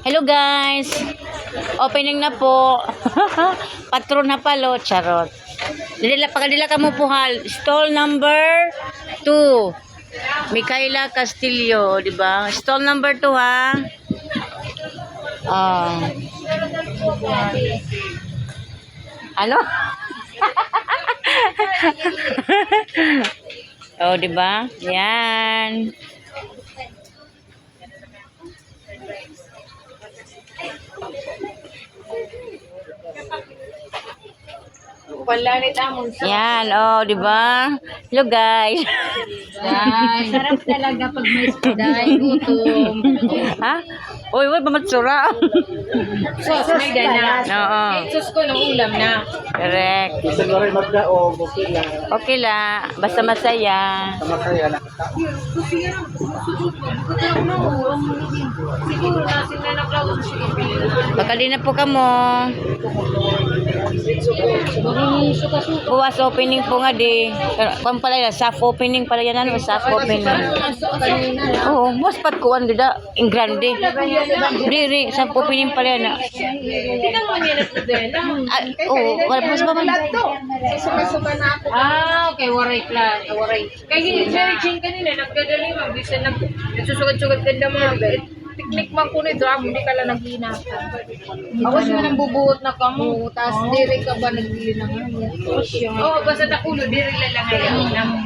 Hello guys. Opening na po. Patron na palo, charot. Pagdila ka mo puhal. Stall number 2. Micaela Castillo, di ba? Stall number 2 ha. Ano? Oh, di ba? Yan. Yan, oh, di ba? Hello guys. Ay, sarap talaga pag may suday, gutom. Ha? Uy, wala ba matsura? Sos, may gana. Oo. Sos ko ng ulam na. Correct. Gusto nyo rin magdaog, okay lang. Okay la. Basta masaya. Masaya na. Siguro natin na nag-laon siya. Baka di na po kamo. Buwas opening po nga di. Kung pala yan, soft opening pala yan. Ano? Soft opening. Oo, buwas pat kuwan gida. In grande. Diri, soft opening pala yan. Hindi ka mga minat na din. Oo, wala po sa baman. Suka-suka na ako. Okay, waray plan. Waray. Kaya Jerry Jane kanina, nagdadali mo. Bisa nagsusugat-sugat ka na mga bed. Piknik man ko ni Dram, hindi ka lang naghinatan. Ako siya nang bubuot na kamo. Tapos diri ka ba nagbili na nga? Oo, basta takulo, diri lang ngayon. Ilang